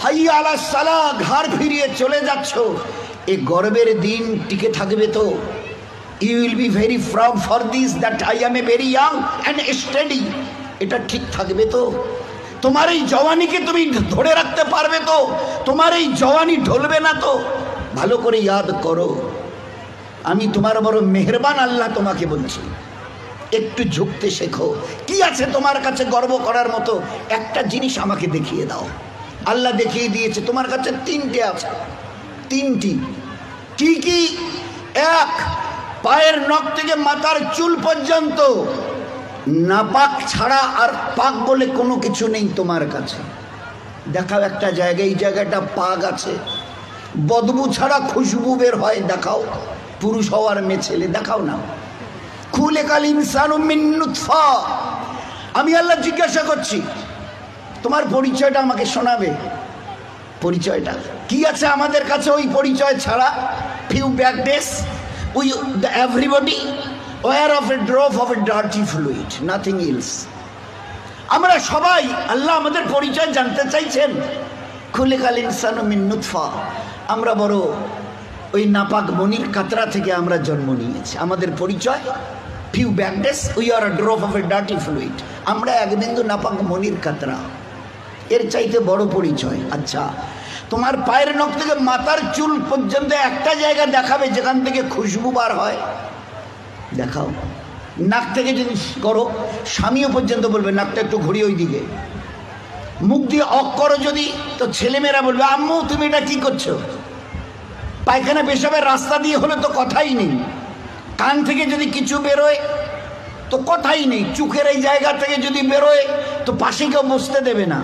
হাইয়া আলাস সালাহ, ঘাড় ফিরিয়ে চলে যাচ্ছ, এই গর্বের দিন টিকে থাকবে তো? You will be very proud for this that I am a very young and steady. এটা ঠিক থাকবে তো? তোমার এই জওয়ানিকে তুমি ধরে রাখতে পারবে তো? তোমার এই জওয়ানি ঢলবে না তো? ভালো করে ইয়াদ করো, আমি তোমার বড় মেহেরবান আল্লাহ তোমাকে বলছি, একটু ঝুঁকতে শেখো। কি আছে তোমার কাছে গর্ব করার মতো? একটা জিনিস আমাকে দেখিয়ে দাও। আল্লাহ দেখিয়ে দিয়েছে তোমার কাছে তিনটে আছে। তিনটি কি কি? এক, পায়ের নখ থেকে মাথার চুল পর্যন্ত নাপাক ছাড়া আর পাক বলে কোনো কিছু নেই তোমার কাছে। দেখাও একটা জায়গায়, এই জায়গাটা পাক আছে, বদবু ছাড়া খুশবু বের হয়, দেখাও। পুরুষ হওয়ার মেয়ে ছেলে দেখাও না। খুলিকাল ইনসানু মিন নুতফা। আমি আল্লাহ জিজ্ঞাসা করছি, তোমার পরিচয়টা আমাকে শোনাবে। পরিচয়টা কি আছে আমাদের কাছে ওই পরিচয় ছাড়া? Few back days we everybody were of a drop of a dirty fluid, nothing else. আমরা সবাই, আল্লাহ আমাদের পরিচয় জানতে চাইছেন। খুলিকাল ইনসানু মিন নুতফা। আমরা বড় ওই নাপাক মনির কাতরা থেকে আমরা জন্ম নিয়েছি। আমাদের পরিচয় few back days we are a drop of a dirty fluid. আমরা এক বিন্দু নাপাক মনির কাতরা, এর চাইতে বড় পরিচয়। আচ্ছা, তোমার পায়ের নখ থেকে মাথার চুল পর্যন্ত একটা জায়গা দেখাবে যেখান থেকে খুশবু বার হয়? দেখাও। নাক থেকে যদি করো, স্বামীও পর্যন্ত বলবে নাকটা একটু ঘুরিয়ে ওই দিকে। মুখ দিয়ে অক করো যদি, তো ছেলেমেয়েরা বলবে আম্মু তুমি এটা কি করছো? পায়খানা পেশাবের রাস্তা দিয়ে হলে তো কথাই নেই। কান থেকে যদি কিছু বেরোয় তো কথাই নেই। চোখের এই জায়গা থেকে যদি বেরোয় তো পাশে কেউ বসতে দেবে না।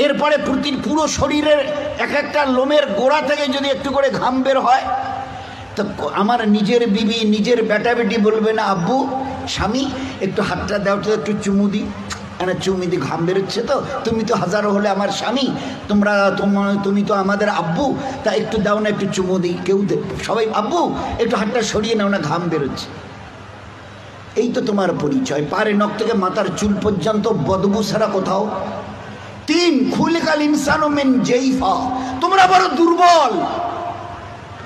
এরপরে পুরো শরীরের এক একটা লোমের গোড়া থেকে যদি একটু করে ঘাম বের হয়, তো আমার নিজের বিবি, নিজের বেটা বেটি বলবে না আব্বু, স্বামী একটু হাতটা দাও তো, একটু চুমু দিই। চুমু দি, ঘাম বেরোচ্ছে তো, তুমি তো হাজারো হলে আমার স্বামী, তুমি তো আমাদের আব্বু, তা একটু দাও না, একটু চুমু দিই। কেউ সবাই আব্বু একটু হাতটা সরিয়ে নাও না, ঘাম বেরোচ্ছে। এই তো তোমার পরিচয়। পারে নখ থেকে মাথার চুল পর্যন্ত বদবু ছাড়া কোথাও। তিন, খুলিকাল ইনসানু মিন জাইফা। তোমরা বড় দুর্বল।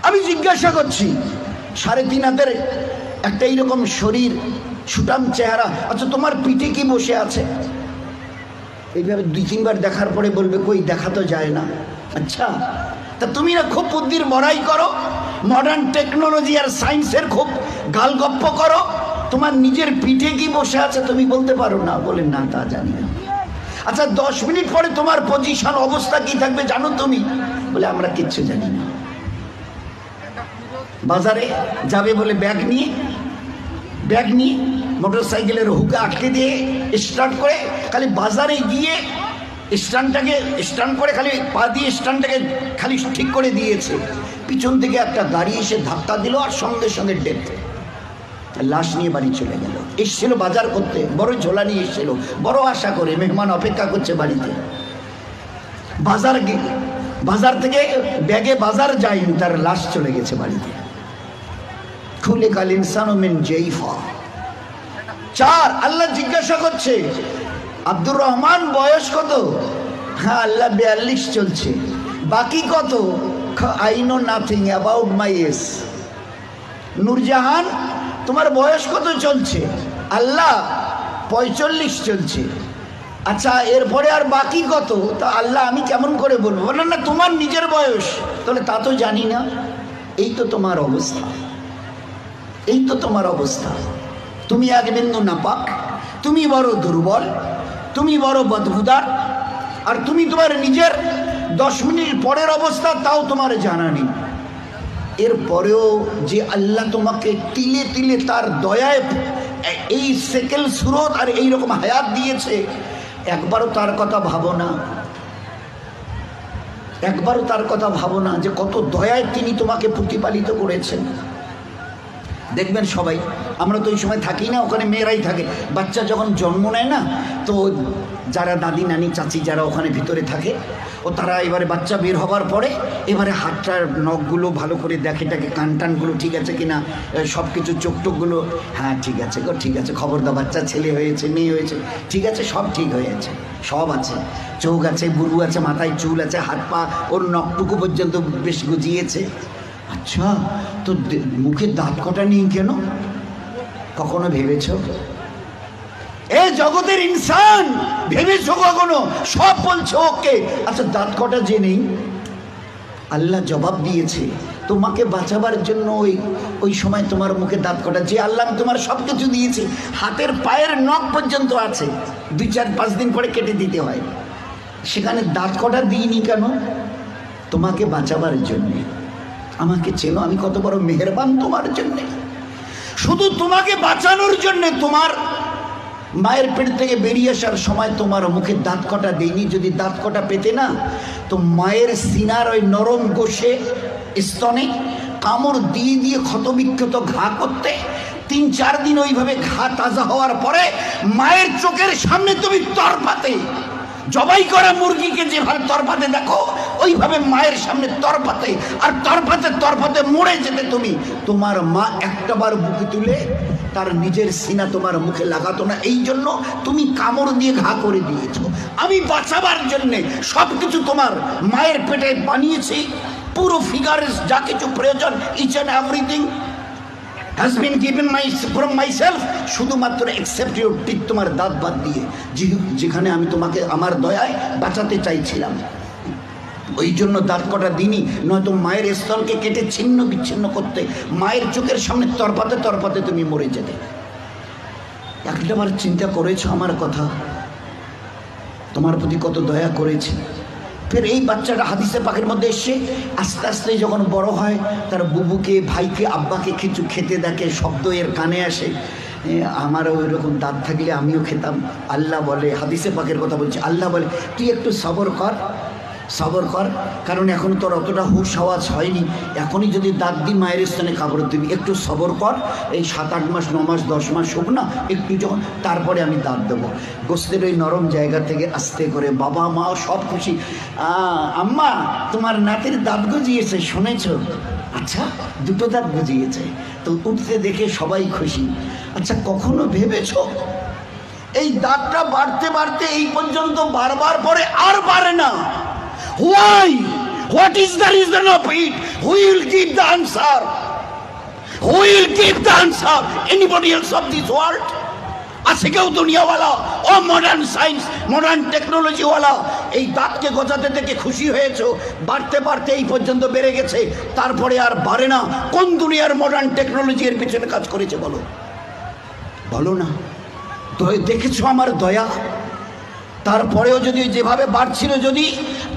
আমি জিজ্ঞাসা করছি, 3.5 হাতের একটা এইরকম শরীর, সুটাম চেহারা, আচ্ছা তোমার পিঠে কি বসে আছে? এইভাবে 2-3 বার দেখার পরে বলবে কই, দেখা তো যায় না। আচ্ছা, তা তুমি না খুব বুদ্ধির বড়াই করো, মডার্ন টেকনোলজি আর সায়েন্সের খুব গালগপ্প করো, তোমার নিজের পিঠে কি বসে আছে তুমি বলতে পারো না? বলে না, তা জানি না। আচ্ছা 10 মিনিট পরে তোমার পজিশন, অবস্থা কি থাকবে জানো তুমি? বলে আমরা কিচ্ছু জানি না। বাজারে যাবে বলে ব্যাগ নিয়ে মোটর সাইকেলের হুকে আটকে দিয়ে স্টার্ট করে খালি বাজারে গিয়ে স্ট্যান্ড করে খালি পা দিয়ে স্ট্যান্ডটাকে খালি ঠিক করে দিয়েছে। পিছন থেকে একটা গাড়ি এসে ধাক্কা দিল আর সঙ্গে সঙ্গে ডেথ। লাশ নিয়ে বাড়ি চলে গেল। এসছিল বাজার করতে, বড় ঝোলা নিয়ে এসছিল, বড় আশা করে মেহমান অপেক্ষা করছে বাড়িতে। বাজার থেকে ব্যাগে বাজার যায়নি, তার লাশ চলে গেছে বাড়িতে। খুলিকাল ইনসানু মিন জাইফা। 4, আল্লাহ জিজ্ঞাসা করছে আব্দুর রহমান বয়স কত? হ্যাঁ আল্লাহ 42 চলছে। বাকি কত? I know nothing about my age. Nurjahan তোমার বয়স কত চলছে? আল্লাহ 45 চলছে। আচ্ছা এরপরে আর বাকি কত? তা আল্লাহ আমি কেমন করে বলবো? বলেন না তোমার নিজের বয়স। তাহলে তা তো জানি না। এই তো তোমার অবস্থা, এই তো তোমার অবস্থা। তুমি এক বিন্দু নাপাক, তুমি বড় দুর্বল, তুমি বড় বদবুদার, আর তুমি তোমার নিজের 10 মিনিট পরের অবস্থা তাও তোমার জানা নেই। এরপরেও যে আল্লাহ তোমাকে তিলে তিলে তার দয়ায় এই সেকেল সুরত আর এইরকম হায়াত দিয়েছে, একবারও তার কথা ভাবো না। একবারও তার কথা ভাবো না যে কত দয়ায় তিনি তোমাকে প্রতিপালিত করেছেন। দেখবেন সবাই, আমরা তো ওই সময় থাকি না, ওখানে মেয়েরাই থাকে। বাচ্চা যখন জন্ম নেয় না, তো যারা দাদি নানি চাচি যারা ওখানে ভিতরে থাকে, ও তারা এবারে বাচ্চা বের হবার পরে এবারে হাতটার নখগুলো ভালো করে দেখে, টাকে কান টানগুলো ঠিক আছে কিনা, সব কিছু চোখ টোকগুলো, হ্যাঁ ঠিক আছে গো, ঠিক আছে, খবর দাও, বাচ্চা ছেলে হয়েছে মেয়ে হয়েছে, ঠিক আছে, সব ঠিক হয়েছে। সব আছে, চোখ আছে, বুরু আছে, মাথায় চুল আছে, হাত পা ওর নখটুকু পর্যন্ত বেশ গজিয়েছে। আচ্ছা, তো মুখে দাঁত কটা নেই কেন? কখনো ভেবেছ? এ জগতের ইনসান, ভেবেছো কখনো? সব বলছো ওকে, আচ্ছা দাঁত কটা যে নেই? আল্লাহ জবাব দিয়েছে তোমাকে বাঁচাবার জন্য। ওই সময় তোমার মুখে দাঁত কটা, যে আল্লাহ তোমার সব কিছু দিয়েছে, হাতের পায়ের নখ পর্যন্ত আছে, 2-4-5 দিন পরে কেটে দিতে হয়, সেখানে দাঁত কটা দিইনি কেন? তোমাকে বাঁচাবার জন্যে। আমাকে চেনো, আমি কত বড় মেহেরবান তোমার জন্যে। শুধু তোমাকে বাঁচানোর জন্যে তোমার মায়ের পেট থেকে বেরিয়ে আসার সময় তোমার মুখে দাঁত কটা দেয়নি। যদি দাঁত কটা পেতে না, তো মায়ের সিনার ওই নরম গোশে স্তনে কামড় দিয়ে দিয়ে ক্ষতবিক্ষত ঘা করতে, 3-4 দিন ওইভাবে ঘা তাজা হওয়ার পরে মায়ের চোখের সামনে তুমি তরপাতে, জবাই করা মুরগিকে যেভাবে তরপাতে দেখো, ওইভাবে মায়ের সামনে তরপাতে, আর তরপাতে তরপাতে মরে যেতে তুমি। তোমার মা একটাবার বুকে তুলে তার নিজের সিনা তোমার মুখে লাগাতো না, এই জন্য তুমি কামড় দিয়ে ঘা করে দিয়েছো। আমি বাঁচাবার জন্যে সব কিছু তোমার মায়ের পেটে বানিয়েছি, পুরো ফিগারের যা কিছু প্রয়োজন, each and everything has been given from myself, শুধুমাত্র except your teeth, তোমার দাঁত বাদ দিয়ে, যেখানে আমি তোমাকে আমার দয়ায় বাঁচাতে চাইছিলাম, ওই জন্য দাঁত কটা দিনই, নয়তো মায়ের স্তনকে কেটে ছিন্ন বিচ্ছিন্ন করতে, মায়ের চোখের সামনে তরপাতে তরপাতে তুমি মরে যেতে। একটাবার চিন্তা করেছো আমার কথা? তোমার প্রতি কত দয়া করেছি। ফের এই বাচ্চাটা হাদিসে পাকের মধ্যে এসে আস্তে আস্তে যখন বড় হয়, তার বুবুকে, ভাইকে, আব্বাকে কিছু খেতে দেখে, শব্দ এর কানে আসে, আমারও ওই রকম দাঁত থাকলে আমিও খেতাম। আল্লাহ বলে, হাদিসে পাকের কথা বলছে, আল্লাহ বলে তুই একটু সবর কর, সবর কর, কারণ এখন তোর অতটা হুশ আওয়াজ হয়নি, এখনই যদি দাঁত দি মায়ের স্থানে কাপড় দিবি, একটু সবর কর, এই 7-8 মাস 9 মাস 10 মাস হোক না, একটু যখন, তারপরে আমি দাঁত দেবো। গোস্তের ওই নরম জায়গা থেকে আস্তে করে বাবা মা সব খুশি, আম্মা তোমার নাতির দাঁত গজিয়েছে শুনেছ? আচ্ছা, 2টো দাঁত গজিয়েছে, তো উঠতে দেখে সবাই খুশি। আচ্ছা, কখনো ভেবেছ এই দাঁতটা বাড়তে বাড়তে এই পর্যন্ত বারবার পরে আর বাড়ে না? Why? What is the reason of it? Who will give the answer? Who will give the answer? Anybody else of this world? আছে কেউ দুনিয়াওয়ালা ও মডার্ন সায়েন্স, মডার্ন টেকনোলজিওয়ালা এই দাঁতকে গজাতে দেখে খুশি হয়েছো? বাড়তে বাড়তে এই পর্যন্ত বেড়ে গেছে, তারপরে আর বাড়ে না। কোন দুনিয়ার মডার্ন টেকনোলজি এর পিছনে কাজ করেছে বলো? বলো না। দেখেছো আমার দয়া? তারপরেও যদি যেভাবে বাড়ছিল, যদি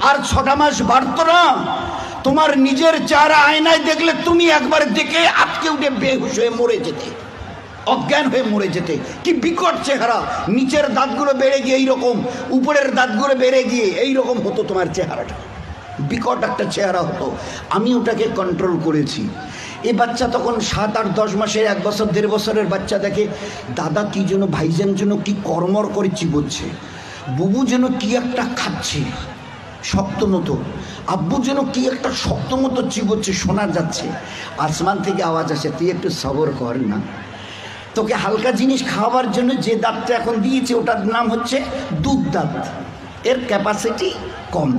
আর 6টা মাস বাড়তো না, তোমার নিজের চেহারা আয়নায় দেখলে তুমি একবার দেখে আটকে উঠে বেহুশ হয়ে মরে যেতে, অজ্ঞান হয়ে মরে যেতে। কি বিকট চেহারা! নিচের দাঁতগুলো বেড়ে গিয়ে এইরকম, উপরের দাঁতগুলো বেড়ে গিয়ে এইরকম হতো তোমার চেহারাটা, বিকট একটা চেহারা হতো। আমি ওটাকে কন্ট্রোল করেছি। এ বাচ্চা তখন 7-8-10 মাসের, 1 বছর 1.5 বছরের বাচ্চা দেখে দাদা কি যেন, ভাইজান যেন কি কর্মর করে চিবোচ্ছে, বুবু যেন কি একটা খাচ্ছে শক্ত মতো, আব্বু যেন কি একটা শক্ত মতো চিবোচ্ছে, শোনা যাচ্ছে। আসমান থেকে আওয়াজ আসে, তুই একটু সবর কর না, তোকে হালকা জিনিস খাওয়াবার জন্য যে দাঁতটা এখন দিয়েছে ওটার নাম হচ্ছে দুধ দাঁত, এর ক্যাপাসিটি কম,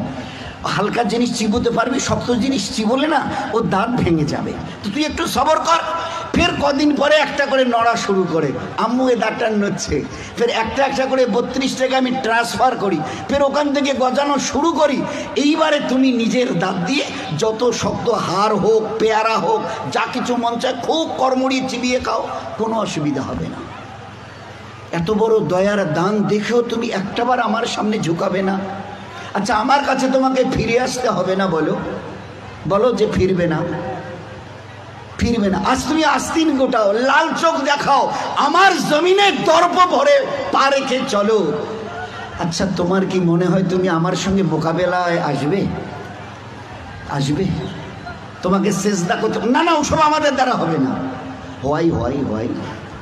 হালকা জিনিস চিবোতে পারবি, শক্ত জিনিস চিবোলে না ও দাঁত ভেঙে যাবে, তো তুই একটু সবর কর। ফের কদিন পরে একটা করে নড়া শুরু করে, আম্মু এ দাঁতটা নড়ছে, ফের একটা একটা করে 32 টাকা আমি ট্রান্সফার করি, ফের ওখান থেকে গজানো শুরু করি। এইবারে তুমি নিজের দাঁত দিয়ে যত শক্ত হাড় হোক, পেয়ারা হোক, যা কিছু মন চায় খুব কড়মড়িয়ে চিবিয়ে খাও, কোনো অসুবিধা হবে না। এত বড় দয়ার দান দেখেও তুমি একটাবার আমার সামনে ঝুঁকাবে না? আচ্ছা, আমার কাছে তোমাকে ফিরে আসতে হবে না? বলো বলো যে ফিরবে না, ফিরবে না। আজ তুমি আস্তিন গোটাও, লাল চোখ দেখাও, আমার জমিনে দর্প ভরে পা রেখে চলো। আচ্ছা, তোমার কি মনে হয় তুমি আমার সঙ্গে মোকাবেলায় আসবে? আসবে? তোমাকে সেজদা করতে না, না, ওসব আমাদের দ্বারা হবে না। হয় হয় হয়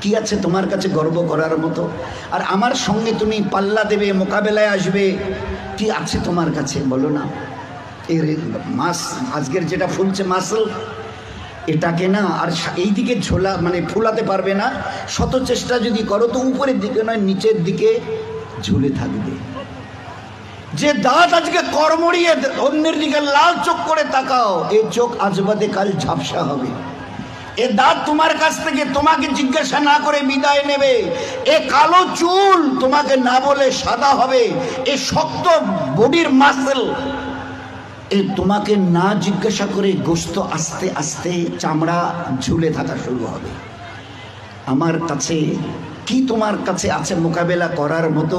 কি আছে তোমার কাছে গর্ব করার মতো? আর আমার সঙ্গে তুমি পাল্লা দেবে, মোকাবেলায় আসবে, কি আছে তোমার কাছে বলো না? এর মাস আজকের যেটা ফুলছে মাসল, এটাকে না আর এই দিকে ঝোলা মানে ফুলাতে পারবে না। শত চেষ্টা যদি করো তো উপরের দিকে নয়, নিচের দিকে ঝুলে থাকবে। যে দাঁত আজকে কর্মড়িয়ে অন্যের দিকে লাল চোখ করে তাকাও, এই চোখ আজ বাদে কাল ঝাপসা হবে। এ দাঁত তোমার কাছ থেকে তোমাকে জিজ্ঞাসা না করে বিদায় নেবে। এ কালো চুল তোমাকে না বলে সাদা হবে। এ শক্ত বডির মাসেল এ তোমাকে না জিজ্ঞাসা করে গোশত আস্তে আস্তে চামড়া ঝুলে থাকা শুরু হবে। আমার কাছে কি তোমার কাছে আছে মোকাবেলা করার মতো?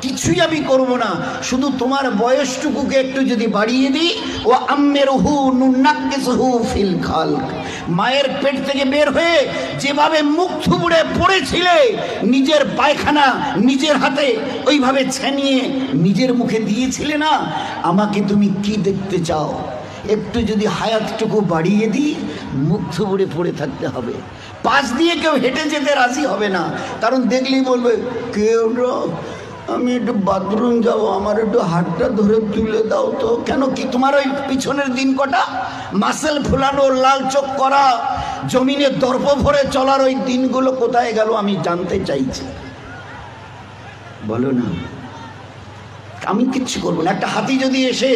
কিছুই আমি করব না, শুধু তোমার বয়সটুকুকে একটু যদি বাড়িয়ে দিই। ও আম্মেরহু নুনাক্কিসহু ফিল খালক, মায়ের পেট থেকে বের হয়ে যেভাবে মুখ থুবড়ে পড়েছিলে, নিজের পায়খানা নিজের হাতে ওইভাবে ছেনিয়ে নিজের মুখে দিয়েছিলে না, আমাকে তুমি কি দেখতে চাও? একটু যদি হায়াতটুকু বাড়িয়ে দিই, মুখ থুবড়ে পড়ে থাকতে হবে। পাশ দিয়ে কেউ হেঁটে যেতে রাজি হবে না, কারণ দেখলেই বলবে কেউ আমি একটু বাথরুম যাবো, আমার একটু হাতটা ধরে তুলে দাও তো। কেন কি তোমার ওই পিছনের দিন কটা মাসেল ফুলানো, লাল চোখ করা, জমিনে দর্প ভরে চলার ওই দিনগুলো কোথায় গেল আমি জানতে চাইছি। বলো না, আমি কিচ্ছু করবো না। একটা হাতি যদি এসে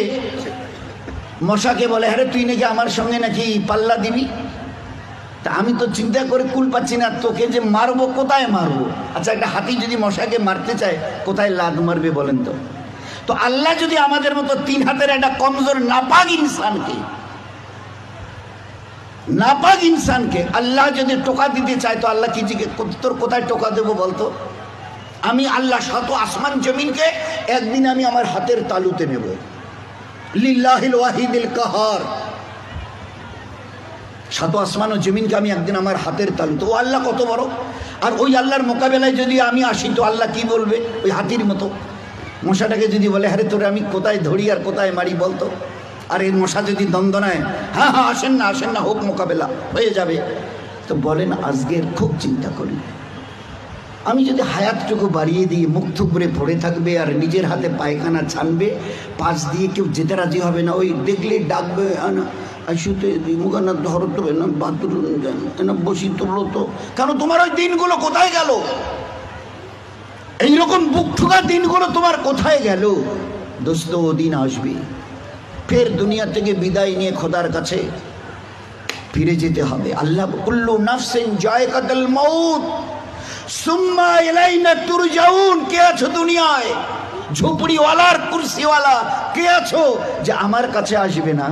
মশাকে বলে আরে তুই নাকি আমার সঙ্গে নাকি পাল্লা দিবি, তা আমি তো চিন্তা করে কুল পাচ্ছি না, তোকে যে মারবো কোথায় মারবো। আচ্ছা, একটা হাতি যদি মশাকে মারতে চায় কোথায় লাদ মারবে বলেন তো? তো আল্লাহ যদি আমাদের মতো 3 হাতের একটা কমজোর নাপাক ইনসানকে আল্লাহ যদি টোকা দিতে চায়, তো আল্লাহ কি তোর কোথায় টোকা দেবো বলতো? আমি আল্লাহ 7 আসমান জমিনকে একদিন আমি আমার হাতের তালুতে নেব। লিল্লাহিল ওয়াহিদিল কাহার, 7 আসমান ও জমিনকে আমি একদিন আমার হাতের তালু। তো আল্লাহ কত বড়! আর ওই আল্লাহর মোকাবেলায় যদি আমি আসি, তো আল্লাহ কি বলবে? ওই হাতির মতো মশাটাকে যদি বলে আরে তোরে আমি কোথায় ধরি আর কোথায় মারি বলতো? আর এই মশা যদি দ্বন্দ্বনায় হ্যাঁ হ্যাঁ আসেন না হোক, মোকাবেলা হয়ে যাবে। তো বলেন আজকের খুব চিন্তা করি, আমি যদি হায়াতটুকু বাড়িয়ে দিই, মুখ থুবড়ে পড়ে থাকবে আর নিজের হাতে পায়খানা ছানবে, পাশ দিয়ে কেউ যেতে রাজি হবে না। ওই দেখলে ডাকবে আসুতে মুখানা ধরো তো না, বাথরুম না বসি তোলো তো। কেন তোমার ওই দিনগুলো কোথায় গেল? এইরকম বুক ঠুকা দিনগুলো তোমার কোথায় গেল? দোস্ত, ও দিন আসবে, ফের দুনিয়া থেকে বিদায় নিয়ে খোদার কাছে ফিরে যেতে হবে। আল্লাহ কুল্লু নাফসিন যায়কাতুল মাউত সুম্মা ইলাইনা তুরজাউন। কে আছো দুনিয়ায়? ঝুপড়িওয়ালার কুরসিওয়ালা কে আছো যে আমার কাছে আসবে না?